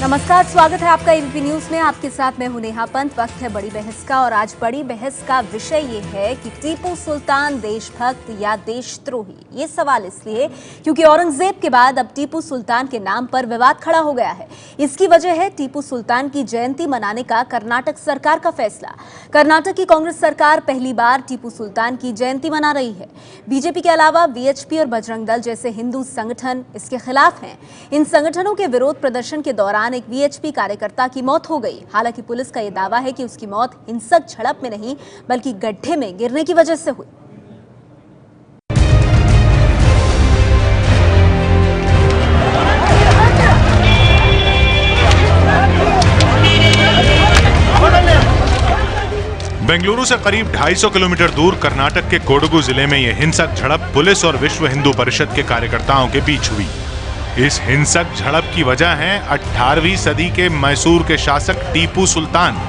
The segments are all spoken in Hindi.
नमस्कार, स्वागत है आपका एबीपी न्यूज में। आपके साथ मैं हूं नेहा पंत। वक्त है बड़ी बहस का और आज बड़ी बहस का विषय ये है कि टीपू सुल्तान देशभक्त या देशद्रोही। ये सवाल इसलिए क्योंकि औरंगजेब के बाद अब टीपू सुल्तान के नाम पर विवाद खड़ा हो गया है। इसकी वजह है टीपू सुल्तान की जयंती मनाने का कर्नाटक सरकार का फैसला। कर्नाटक की कांग्रेस सरकार पहली बार टीपू सुल्तान की जयंती मना रही है। बीजेपी के अलावा वीएचपी और बजरंग दल जैसे हिंदू संगठन इसके खिलाफ हैं। इन संगठनों के विरोध प्रदर्शन के दौरान एक वीएचपी कार्यकर्ता की मौत हो गई। हालांकि पुलिस का यह दावा है कि उसकी मौत हिंसक झड़प में नहीं बल्कि गड्ढे में गिरने की वजह से हुई। बेंगलुरु से करीब 250 किलोमीटर दूर कर्नाटक के कोडगु जिले में यह हिंसक झड़प पुलिस और विश्व हिंदू परिषद के कार्यकर्ताओं के बीच हुई। इस हिंसक झड़प की वजह है 18वीं सदी के मैसूर के शासक टीपू सुल्तान।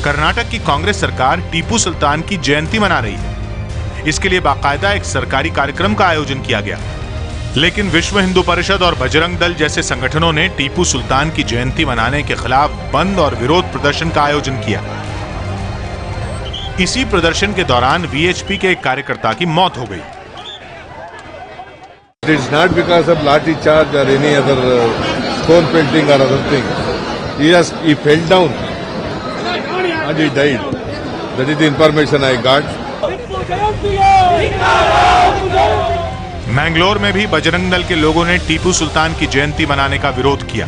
कर्नाटक की कांग्रेस सरकार टीपू सुल्तान की जयंती मना रही है। इसके लिए बाकायदा एक सरकारी कार्यक्रम का आयोजन किया गया, लेकिन विश्व हिंदू परिषद और बजरंग दल जैसे संगठनों ने टीपू सुल्तान की जयंती मनाने के खिलाफ बंद और विरोध प्रदर्शन का आयोजन किया। इसी प्रदर्शन के दौरान वीएचपी के एक कार्यकर्ता की मौत हो गई। It's not because of lathi charge or any other stone pelting or other thing. He fell down and he died. That is the information I got. Mangalore में भी बजरंग दल के लोगों ने टीपू सुल्तान की जयंती मनाने का विरोध किया।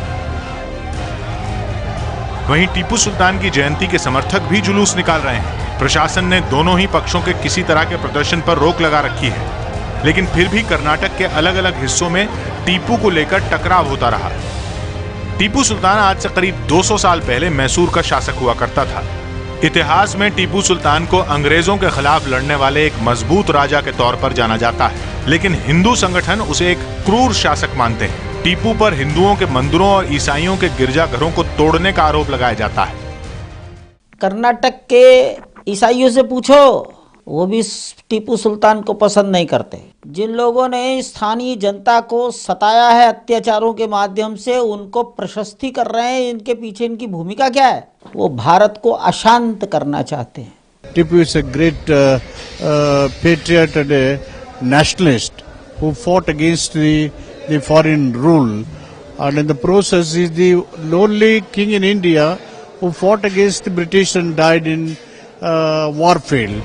वहीं टीपू सुल्तान की जयंती के समर्थक भी जुलूस निकाल रहे हैं। प्रशासन ने दोनों ही पक्षों के किसी तरह के प्रदर्शन पर रोक लगा रखी है, लेकिन फिर भी कर्नाटक के अलग अलग हिस्सों में टीपू को लेकर टकराव होता रहा। टीपू सुल्तान आज से करीब 200 साल पहले मैसूर का शासक हुआ करता था। इतिहास में टीपू सुल्तान को अंग्रेजों के खिलाफ लड़ने वाले एक मजबूत राजा के तौर पर जाना जाता है, लेकिन हिंदू संगठन उसे एक क्रूर शासक मानते हैं। टीपू पर हिंदुओं के मंदिरों और ईसाइयों के गिरजाघरों को तोड़ने का आरोप लगाया जाता है। कर्नाटक के ईसाइयों से पूछो, वो भी टीपू सुल्तान को पसंद नहीं करते। जिन लोगों ने स्थानीय जनता को सताया है अत्याचारों के माध्यम से, उनको प्रशस्ति कर रहे हैं। इनके पीछे इनकी भूमिका क्या है? वो भारत को अशांत करना चाहते हैं। Tipu is a great patriot and nationalist who fought against the foreign rule and in the process is the only king in India who fought against the British and died in warfield.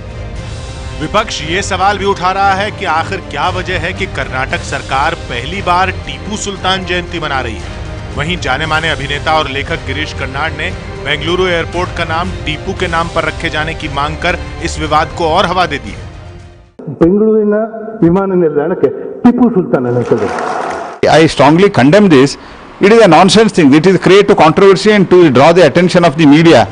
विपक्ष ये सवाल भी उठा रहा है कि आखिर क्या वजह है कि कर्नाटक सरकार पहली बार टीपू सुल्तान जयंती मना रही है। वहीं जाने माने अभिनेता और लेखक गिरीश कर्नाड ने बेंगलुरु एयरपोर्ट का नाम टीपू के नाम पर रखे जाने की मांग कर इस विवाद को और हवा दे दी है। ಬೆಂಗಳೂರಿನ ವಿಮಾನ ನಿಲ್ದಾಣಕ್ಕೆ Tipu Sultan ಅನ್ನುತ್ತದೆ. I strongly condemn this. It is a nonsense thing. It is create a controversy and to draw the attention of the media.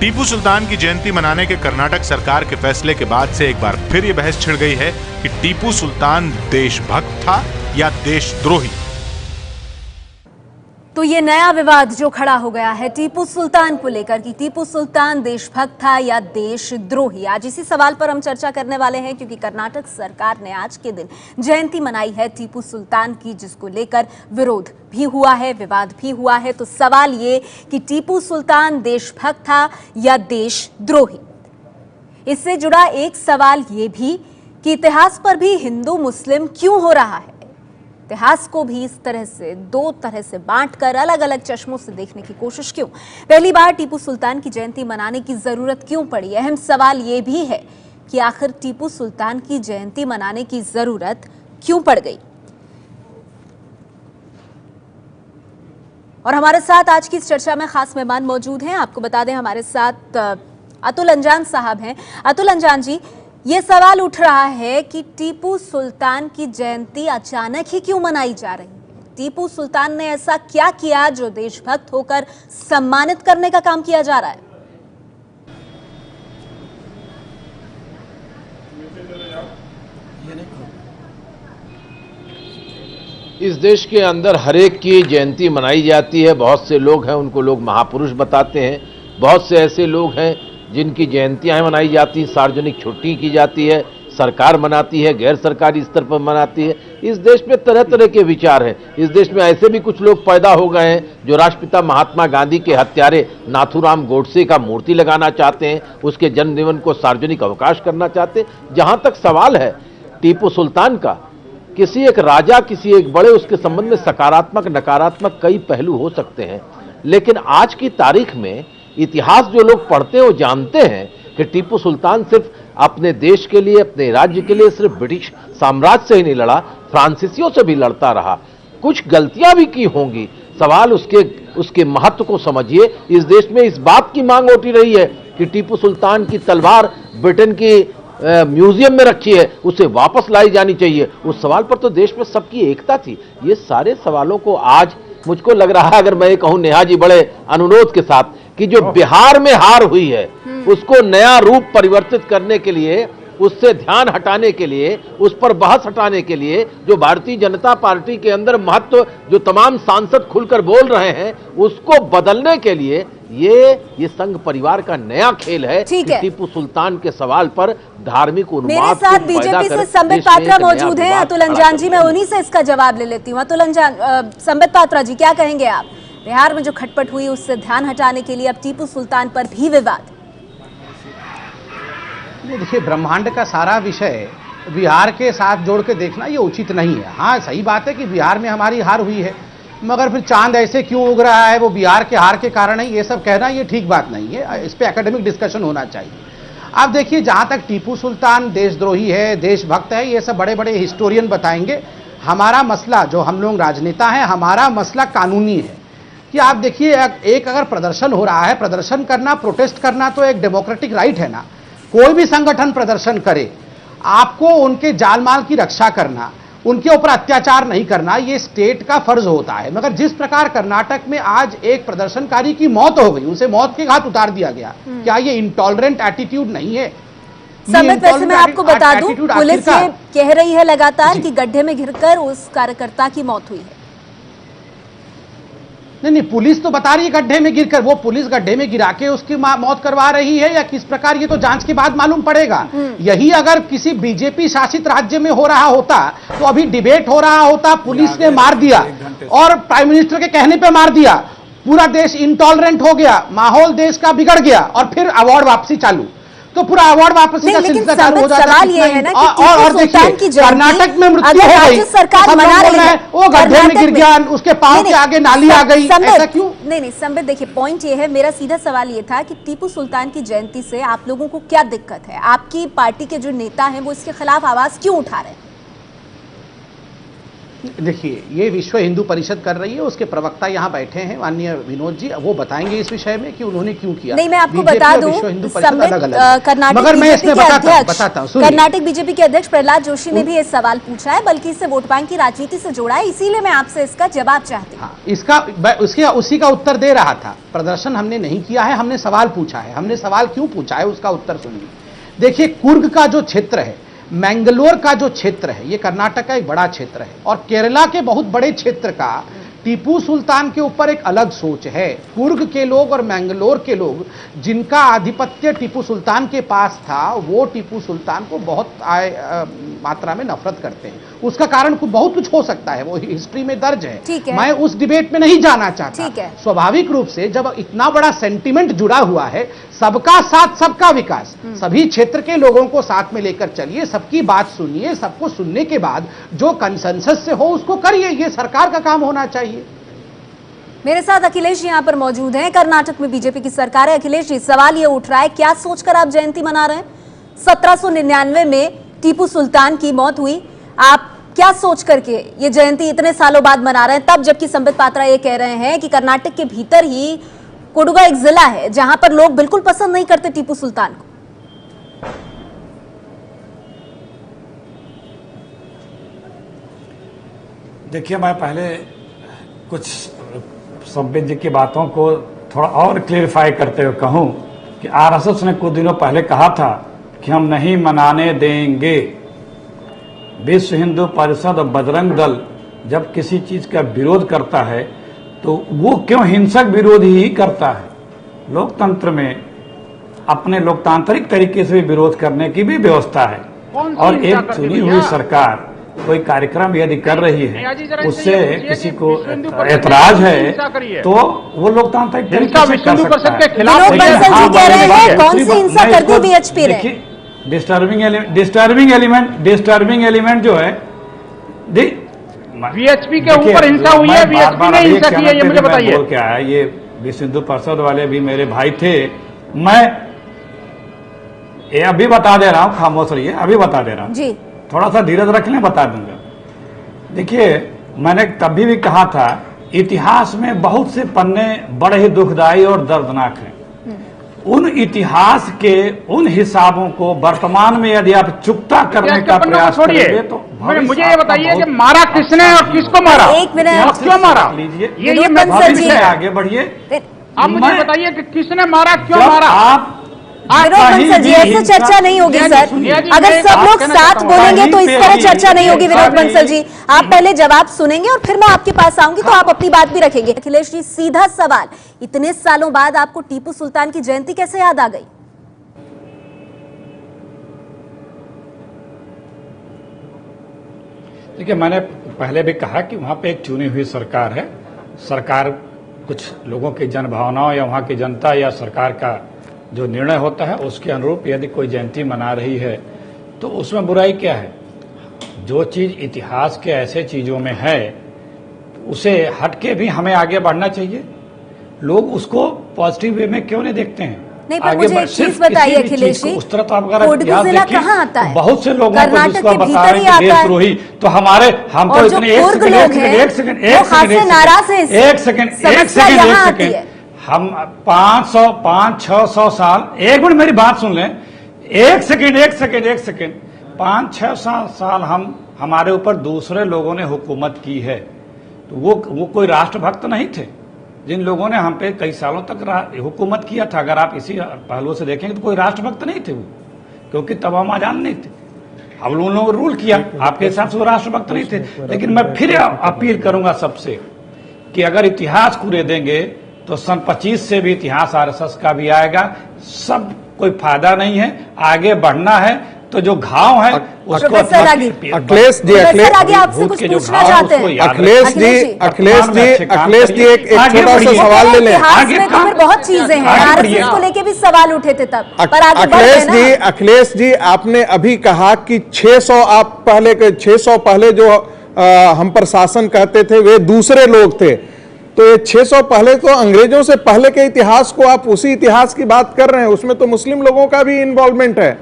Tipu Sultan की जयंती मनाने के कर्नाटक सरकार के फैसले के बाद से एक बार फिर ये बहस छिड़ गई है कि टीपू सुल्तान देशभक्त था या देशद्रोही। तो ये नया विवाद जो खड़ा हो गया है टीपू सुल्तान को लेकर कि टीपू सुल्तान देशभक्त था या देशद्रोही, आज इसी सवाल पर हम चर्चा करने वाले हैं, क्योंकि कर्नाटक सरकार ने आज के दिन जयंती मनाई है टीपू सुल्तान की, जिसको लेकर विरोध भी हुआ है, विवाद भी हुआ है। तो सवाल ये कि टीपू सुल्तान देशभक्त था या देशद्रोही। इससे जुड़ा एक सवाल ये भी कि इतिहास पर भी हिंदू मुस्लिम क्यों हो रहा है। इतिहास को भी इस तरह से दो तरह से बांटकर अलग अलग चश्मों से देखने की कोशिश क्यों? पहली बार टीपू सुल्तान की जयंती मनाने की जरूरत क्यों पड़ी? अहम सवाल यह भी है कि आखिर टीपू सुल्तान की जयंती मनाने की जरूरत क्यों पड़ गई? और हमारे साथ आज की इस चर्चा में खास मेहमान मौजूद हैं। आपको बता दें हमारे साथ अतुल अंजान साहब हैं। अतुल अंजान जी, ये सवाल उठ रहा है कि टीपू सुल्तान की जयंती अचानक ही क्यों मनाई जा रही है? टीपू सुल्तान ने ऐसा क्या किया जो देशभक्त होकर सम्मानित करने का काम किया जा रहा है? इस देश के अंदर हर एक की जयंती मनाई जाती है। बहुत से लोग हैं, उनको लोग महापुरुष बताते हैं। बहुत से ऐसे लोग हैं जिनकी जयंतियां मनाई जाती हैं, सार्वजनिक छुट्टी की जाती है, सरकार मनाती है, गैर सरकारी स्तर पर मनाती है। इस देश में तरह तरह के विचार हैं। इस देश में ऐसे भी कुछ लोग पैदा हो गए हैं जो राष्ट्रपिता महात्मा गांधी के हत्यारे नाथूराम गोडसे का मूर्ति लगाना चाहते हैं, उसके जन्मदिन को सार्वजनिक अवकाश करना चाहते हैं। जहां तक सवाल है टीपू सुल्तान का, किसी एक राजा, किसी एक बड़े, उसके संबंध में सकारात्मक नकारात्मक कई पहलू हो सकते हैं, लेकिन आज की तारीख में इतिहास जो लोग पढ़ते हैं वो जानते हैं कि टीपू सुल्तान सिर्फ अपने देश के लिए, अपने राज्य के लिए सिर्फ ब्रिटिश साम्राज्य से ही नहीं लड़ा, फ्रांसीसियों से भी लड़ता रहा। कुछ गलतियां भी की होंगी, सवाल उसके महत्व को समझिए। इस देश में इस बात की मांग उठी रही है कि टीपू सुल्तान की तलवार ब्रिटेन की म्यूजियम में रखी है, उसे वापस लाई जानी चाहिए। उस सवाल पर तो देश में सबकी एकता थी। ये सारे सवालों को आज मुझको लग रहा है, अगर मैं कहूं नेहा जी बड़े अनुरोध के साथ, कि जो बिहार में हार हुई है उसको नया रूप परिवर्तित करने के लिए, उससे ध्यान हटाने के लिए, उस पर बहस हटाने के लिए जो भारतीय जनता पार्टी के अंदर महत्व, जो तमाम सांसद खुलकर बोल रहे हैं, उसको बदलने के लिए ये संघ परिवार का नया खेल है कि टीपू सुल्तान के सवाल पर धार्मिक उन्माद मेरे साथ बीजेपी से संबित पात्रा मौजूद हैं। अतुल अंजान जी, मैं उन्हीं से इसका जवाब ले लेती हूँ। अतुल अंजान, संबित पात्रा जी, क्या कहेंगे आप? बिहार में जो खटपट हुई उससे ध्यान हटाने के लिए अब टीपू सुल्तान पर भी विवाद। देखिए, ब्रह्मांड का सारा विषय बिहार के साथ जोड़ के देखना ये उचित नहीं है। हाँ, सही बात है कि बिहार में हमारी हार हुई है, मगर फिर चांद ऐसे क्यों उग रहा है, वो बिहार के हार के कारण है, ये सब कहना ये ठीक बात नहीं है। इस पे एकेडमिक डिस्कशन होना चाहिए। अब देखिए, जहां तक टीपू सुल्तान देशद्रोही है, देशभक्त है, ये सब बड़े बड़े हिस्टोरियन बताएंगे। हमारा मसला, जो हम लोग राजनेता हैं, हमारा मसला कानूनी है कि आप देखिए, एक अगर प्रदर्शन हो रहा है, प्रदर्शन करना, प्रोटेस्ट करना तो एक डेमोक्रेटिक राइट है ना। कोई भी संगठन प्रदर्शन करे, आपको उनके जान माल की रक्षा करना, उनके ऊपर अत्याचार नहीं करना, ये स्टेट का फर्ज होता है। मगर जिस प्रकार कर्नाटक में आज एक प्रदर्शनकारी की मौत हो गई, उसे मौत के घाट उतार दिया गया, क्या ये इंटॉलरेंट एटीट्यूड नहीं है? संबित, वैसे मैं आपको बता दूं, पुलिस ये कह रही है लगातार कि गड्ढे में घिरकर उस कार्यकर्ता की मौत हुई है। नहीं, पुलिस तो बता रही है गड्ढे में गिरकर। वो पुलिस गड्ढे में गिरा के उसकी मौत करवा रही है या किस प्रकार, ये तो जांच के बाद मालूम पड़ेगा। यही अगर किसी बीजेपी शासित राज्य में हो रहा होता तो अभी डिबेट हो रहा होता, पुलिस ने मार दिया और प्राइम मिनिस्टर के कहने पे मार दिया, पूरा देश इंटॉलरेंट हो गया, माहौल देश का बिगड़ गया और फिर अवार्ड वापसी चालू, तो पूरा अवार्ड वापसी का सिलसिला चालू हो जाता है। सवाल ये है ना कि और देखिए, कर्नाटक में मृत्यु हो गई, सरकार मना रही है, वो गड्ढे में गिर गया, उसके पांव के आगे नाली आ गई, ऐसा क्यों? नहीं, संबित, देखिए, पॉइंट ये है, मेरा सीधा सवाल ये था कि टीपू सुल्तान की जयंती से आप लोगों को क्या दिक्कत है? आपकी पार्टी के जो नेता हैं वो इसके खिलाफ आवाज क्यों उठा रहे हैं? देखिए, ये विश्व हिंदू परिषद कर रही है, उसके प्रवक्ता यहाँ बैठे हैं माननीय विनोद जी, वो बताएंगे इस विषय में कि उन्होंने क्यों किया। नहीं, मैं आपको बता दूं, कर्नाटक बीजेपी के अध्यक्ष प्रहलाद जोशी ने भी ये सवाल पूछा है, बल्कि इसे वोट बैंक की राजनीति से जोड़ा है, इसीलिए मैं आपसे इसका जवाब चाहती हूँ। उसी का उत्तर दे रहा था। प्रदर्शन हमने नहीं किया है, हमने सवाल पूछा है। हमने सवाल क्यों पूछा है उसका उत्तर सुनिए। देखिए, कुर्ग का जो क्षेत्र है, मैंगलोर का जो क्षेत्र है, ये कर्नाटक का एक बड़ा क्षेत्र है और केरला के बहुत बड़े क्षेत्र का टीपू सुल्तान के ऊपर एक अलग सोच है। कुर्ग के लोग और मैंगलोर के लोग, जिनका आधिपत्य टीपू सुल्तान के पास था, वो टीपू सुल्तान को बहुत मात्रा में नफरत करते हैं। उसका कारण बहुत कुछ हो सकता है, वो हिस्ट्री में दर्ज है। मैं उस डिबेट में नहीं जाना चाहता। स्वाभाविक रूप से जब इतना बड़ा सेंटिमेंट जुड़ा हुआ है, सबका साथ सबका विकास, सभी क्षेत्र के लोगों को साथ में लेकर चलिए, सबकी बात सुनिए, सबको सुनने के बाद जो कंसेंसस से हो उसको करिए, ये सरकार का काम होना चाहिए। मेरे साथ अखिलेश यहाँ पर मौजूद हैं। कर्नाटक में बीजेपी की सरकार है। अखिलेश जी, सवाल ये उठ रहा है, क्या सोचकर आप जयंती मना रहे हैं? 1799 में टीपू सुल्तान की मौत हुई, आप क्या सोच करके ये जयंती इतने सालों बाद मना रहे हैं, तब जबकि संबित पात्रा ये कह रहे हैं कि कर्नाटक के भीतर ही कोडुगा एक जिला है जहां पर लोग बिल्कुल पसंद नहीं करते टीपू सुल्तान को? देखिए, मैं पहले कुछ संबित जी की बातों को थोड़ा और क्लेरिफाई करते हुए कहूं कि आरएसएस ने कुछ दिनों पहले कहा था कि हम नहीं मनाने देंगे। विश्व हिंदू परिषद और बजरंग दल जब किसी चीज का विरोध करता है तो वो क्यों हिंसक विरोध ही करता है। लोकतंत्र में अपने लोकतांत्रिक तरीके से भी विरोध करने की भी व्यवस्था है। और एक चुनी हुई सरकार कोई कार्यक्रम यदि कर रही है उससे किसी को ऐतराज है तो वो लोकतांत्रिक तरीके से कर सकता है। विनोद बंसल जी कह रहे हैं कौन सी हिंसा कर दी वीएचपी ने? डिस्टर्बिंग एलिमेंट जो है वीएचपी के ऊपर हिंसा हुई है, वीएचपी ने हिंसा की है, ये मुझे बताइए। बोल क्या है, ये विश्व हिंदू परिषद वाले भी मेरे भाई थे। मैं ये अभी बता दे रहा हूँ, खामोश रहिए, अभी बता दे रहा हूँ जी। थोड़ा सा धीरज रख लें, बता दूंगा। देखिए मैंने तभी भी कहा था इतिहास में बहुत से पन्ने बड़े ही दुखदायी और दर्दनाक हैं। उन इतिहास के उन हिसाबों को वर्तमान में यदि आप चुकता करने का प्रयास करेंगे तो मुझे ये बताइए कि मारा किसने और किसको मारा? एक मिनट, क्यों मारा? लीजिए ये भविष्य में आगे बढ़िए। आप मुझे बताइए कि किसने मारा, क्यों मारा? आप विनोद बंसल जी ऐसे चर्चा नहीं होगी सर। अगर सब लोग साथ बोलेंगे तो इस तरह चर्चा नहीं होगी। विनोद बंसल जी आप पहले जवाब सुनेंगे और फिर मैं आपके पास आऊंगी तो आप अपनी बात भी रखेंगे। अखिलेश जी सीधा सवाल, इतने सालों बाद आपको टीपू सुल्तान की जयंती कैसे याद आ गई? देखिए मैंने पहले भी कहा कि वहां पे एक चुनी हुई सरकार है। सरकार कुछ लोगों की जनभावनाओं या वहां की जनता या सरकार का जो निर्णय होता है उसके अनुरूप यदि कोई जयंती मना रही है तो उसमें बुराई क्या है? जो चीज इतिहास के ऐसे चीजों में है उसे हटके भी हमें आगे बढ़ना चाहिए। लोग उसको पॉजिटिव वे में क्यों नहीं देखते हैं? नहीं, पर मुझे एक चीज बताइए अखिलेश जी, उस तरह तो आप अगर कोडगु जिला कहाँ आता है? बहुत से लोगों को जिसको बता रहे हैं देशद्रोही, तो हमारे हम तो इतने एक सेकंड हम 500-600 साल, एक मिनट मेरी बात सुन लें, एक सेकंड 5-6 साल हमारे ऊपर दूसरे लोगों ने हुकूमत की है। तो वो कोई राष्ट्रभक्त नहीं थे जिन लोगों ने हम पे कई सालों तक हुकूमत किया था। अगर आप इसी पहलू से देखेंगे तो कोई राष्ट्रभक्त नहीं थे वो, क्योंकि तब हम आजाद नहीं थे। अब उन लोगों ने रूल किया, आपके हिसाब से वो राष्ट्रभक्त नहीं थे। लेकिन मैं फिर अपील करूंगा सबसे कि अगर इतिहास कूरे देंगे तो सन 25 से भी इतिहास आरएसएस का भी आएगा। सब कोई फायदा नहीं है, आगे बढ़ना है तो जो घाव है उसको अखिलेश जी आपसे कुछ पूछना चाहते हैं। अखिलेश जी एक छोटा सा सवाल ले लें। आगे तो फिर बहुत चीजें हैं, आरएसएस को लेके भी सवाल उठे थे तब, पर आगे अखिलेश जी आपने अभी कहा कि 600 पहले जो हम पर शासन कहते थे वे दूसरे लोग थे, तो ये 600 पहले तो अंग्रेजों से पहले के इतिहास को आप उसी इतिहास की बात कर रहे हैं, उसमें तो मुस्लिम लोगों का भी इन्वॉल्वमेंट है।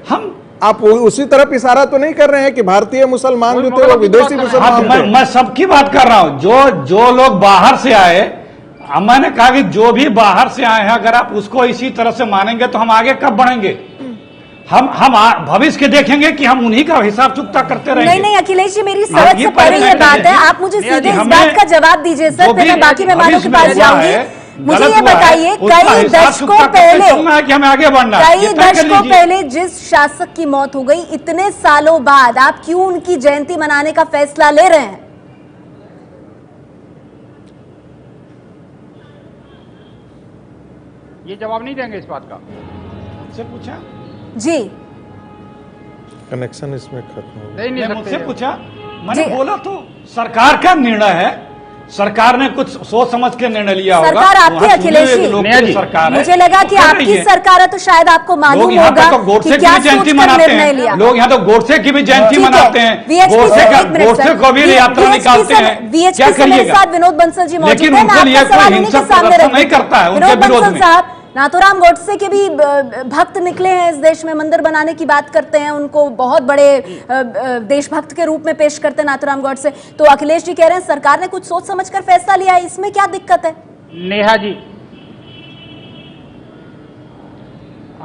आप उसी तरफ इशारा तो नहीं कर रहे हैं कि भारतीय मुसलमान जो थे वो विदेशी मुसलमान थे? मैं सबकी बात कर रहा हूं, जो लोग बाहर से आए। मैंने कहा कि जो भी बाहर से आए हैं अगर आप उसको इसी तरह से मानेंगे तो हम आगे कब बढ़ेंगे? हम भविष्य के देखेंगे कि हम उन्हीं का हिसाब चुकता करते रहेंगे? नहीं अखिलेश जी मेरी समझ से परे ये बात है, आप मुझे सीधे इस बात का जवाब दीजिए सर, फिर मैं बाकी मेहमानों के पास जाऊंगी। मुझे ये बताइए कई दशकों पहले जिस शासक की मौत हो गई, इतने सालों बाद आप क्यों उनकी जयंती मनाने का फैसला ले रहे हैं? ये जवाब नहीं देंगे इस बात का? मुझसे पूछा जी, कनेक्शन इसमें खत्म हो गया। मुझसे पूछा, मैंने बोला तो सरकार का निर्णय है, सरकार ने कुछ सोच समझ के निर्णय लिया होगा। सरकार आपकी अखिलेश जी, सरकार मुझे लगा कि आपकी सरकार है तो शायद आपको मालूम होगा कि क्या सोचकर निर्णय लिया। लोग यहाँ तो गोडसे की भी जयंती मनाते हैं, गोडसे को भी यात्रा निकालते हैं। क्या करिएगा? विनोद बंसल जी मौजूद लेकिन उनके लिए कोई हिंसक प्रदर्शन नहीं करता है उनके विरोध में। नाथूराम गोडसे के भी भक्त निकले हैं इस देश में, मंदिर बनाने की बात करते हैं, उनको बहुत बड़े देशभक्त के रूप में पेश करते हैं नाथूराम गोडसे। तो अखिलेश जी कह रहे हैं सरकार ने कुछ सोच समझकर फैसला लिया है, इसमें क्या दिक्कत है? नेहा जी,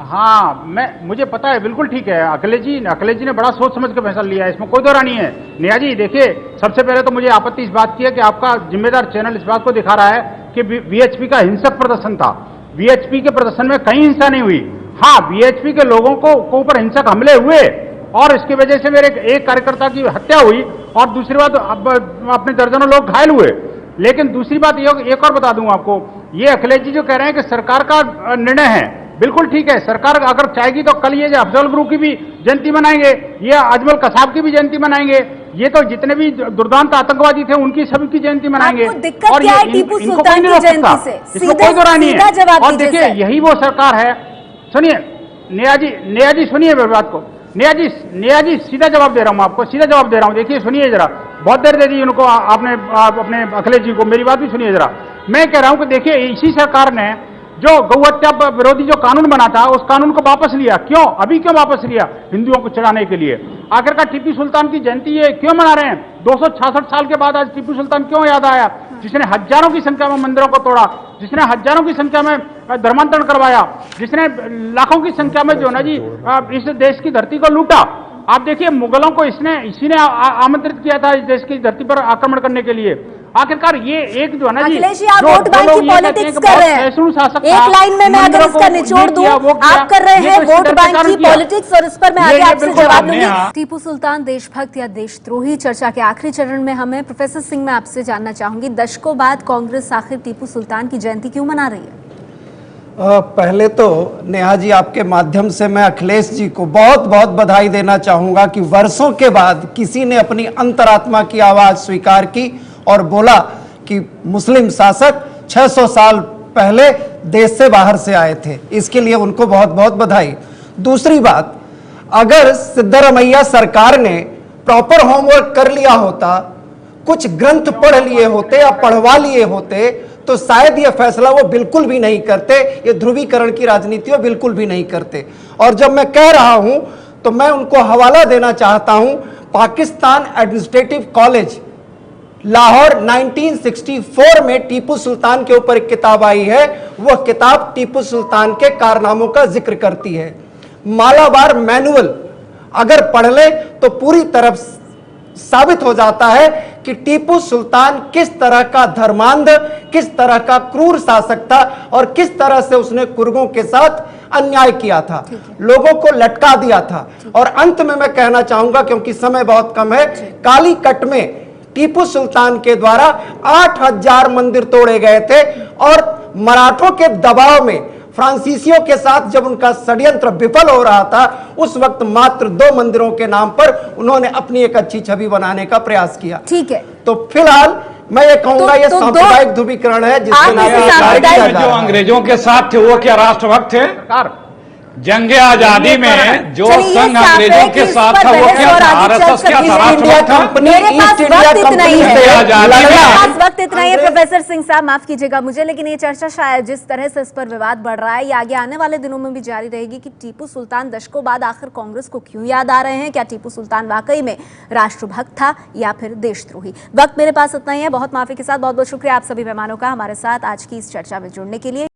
हाँ मुझे पता है, बिल्कुल ठीक है। अखिलेश जी ने बड़ा सोच समझ कर फैसला लिया है, इसमें कोई दौरा नहीं है। नेहा जी देखिए, सबसे पहले तो मुझे आपत्ति इस बात की है कि आपका जिम्मेदार चैनल इस बात को दिखा रहा है कि वीएचपी का हिंसक प्रदर्शन था। वीएचपी के प्रदर्शन में कहीं हिंसा नहीं हुई। हाँ, वीएचपी के लोगों को ऊपर हिंसक हमले हुए और इसकी वजह से मेरे एक कार्यकर्ता की हत्या हुई और दूसरी बात अपने दर्जनों लोग घायल हुए। लेकिन दूसरी बात एक और बता दूं आपको, ये अखिलेश जी जो कह रहे हैं कि सरकार का निर्णय है, बिल्कुल ठीक है। सरकार अगर चाहेगी तो कल ये अफजल गुरु की भी जयंती मनाएंगे, ये अजमल कसाब की भी जयंती मनाएंगे, ये तो जितने भी दुर्दांत आतंकवादी थे उनकी सभी की जयंती मनाएंगे। आपको दिक्कत क्या है टीपू सुल्तान की जयंती से? इसमें कोई दो राय नहीं सीधा है। जवाब और दीजिए देखिए सर। यही वो सरकार है। सुनिए नेहा जी सुनिए मेरी बात को। नेहा जी सीधा जवाब दे रहा हूं, आपको सीधा जवाब दे रहा हूं। देखिए सुनिए जरा, बहुत देर दे दी उनको आपने अपने अखिलेश जी को, मेरी बात भी सुनिए जरा। मैं कह रहा हूं कि देखिए इसी सरकार ने जो गौहत्या विरोधी जो कानून बना था उस कानून को वापस लिया। क्यों? अभी क्यों वापस लिया? हिंदुओं को चिढ़ाने के लिए। आखिरकार टीपू सुल्तान की जयंती ये क्यों मना रहे हैं? 266 साल के बाद आज टीपू सुल्तान क्यों याद आया, जिसने हजारों की संख्या में मंदिरों को तोड़ा, जिसने हजारों की संख्या में धर्मांतरण करवाया, जिसने लाखों की संख्या में जो ना जी इस देश की धरती को लूटा। आप देखिए मुगलों को इसी ने आमंत्रित किया था इस देश की धरती पर आक्रमण करने के लिए। आखिरकार ये एक जो है ना जी, अखिलेश जी आप वोट बैंक की पॉलिटिक्स कर रहे हैं। एक लाइन में मैं अगर इसका निचोड़ दूं, आप कर रहे हैं वोट बैंक की पॉलिटिक्स, और इस पर मैं आगे आपसे जवाब लूंगी। टीपू सुल्तान देशभक्त या देशद्रोही, चर्चा के आखिरी चरण में हमें प्रोफेसर सिंह मैं आपसे जानना चाहूंगी, दशकों बाद कांग्रेस आखिर टीपू सुल्तान की जयंती क्यों मना रही है? पहले तो नेहा जी आपके माध्यम से मैं अखिलेश जी को बहुत बहुत बधाई देना चाहूंगा कि वर्षों के बाद किसी ने अपनी अंतरात्मा की आवाज स्वीकार की और बोला कि मुस्लिम शासक 600 साल पहले देश से बाहर से आए थे। इसके लिए उनको बहुत बहुत बधाई। दूसरी बात, अगर सिद्धरमैया सरकार ने प्रॉपर होमवर्क कर लिया होता, कुछ ग्रंथ पढ़ लिए होते या पढ़वा लिए होते, तो शायद यह फैसला वो बिल्कुल भी नहीं करते, ये ध्रुवीकरण की राजनीति वो बिल्कुल भी नहीं करते। और जब मैं कह रहा हूं तो मैं उनको हवाला देना चाहता हूं, पाकिस्तान एडमिनिस्ट्रेटिव कॉलेज लाहौर 1964 में टीपू सुल्तान के ऊपर एक किताब आई है। वह किताब टीपू सुल्तान के कारनामों का जिक्र करती है। मालाबार मैनुअल अगर पढ़ ले तो पूरी तरह साबित हो जाता है कि टीपू सुल्तान किस तरह का धर्मांध, किस तरह का क्रूर शासक था और किस तरह से उसने कुर्गों के साथ अन्याय किया था, लोगों को लटका दिया था। और अंत में मैं कहना चाहूंगा, क्योंकि समय बहुत कम है, कालीकट में टीपू सुल्तान के द्वारा 8000 मंदिर तोड़े गए थे और मराठों के दबाव में फ्रांसीसियों के साथ जब उनका षड्यंत्र विफल हो रहा था, उस वक्त मात्र 2 मंदिरों के नाम पर उन्होंने अपनी एक अच्छी छवि बनाने का प्रयास किया। ठीक है, तो फिलहाल मैं ये कहूंगा ये सांप्रदायिक ध्रुवीकरण है जिसके नाम जो अंग्रेजों के साथ थे वो क्या राष्ट्रभक्त थे? जंगे आजादी में जो संघ अंग्रेजों के साथ था वो क्या आरएसएस क्या था? मेरे पास वक्त इतना ही है, मेरे पास वक्त इतना ही है। प्रोफेसर सिंह साहब माफ कीजिएगा मुझे, लेकिन ये चर्चा शायद जिस तरह से इस पर विवाद बढ़ रहा है ये आगे आने वाले दिनों में भी जारी रहेगी कि टीपू सुल्तान दशकों बाद आखिर कांग्रेस को क्यों याद आ रहे हैं। क्या टीपू सुल्तान वाकई में राष्ट्रभक्त था या फिर देशद्रोही? वक्त मेरे पास इतना ही है। बहुत माफी के साथ बहुत बहुत शुक्रिया आप सभी मेहमानों का हमारे साथ आज की इस चर्चा में जुड़ने के लिए।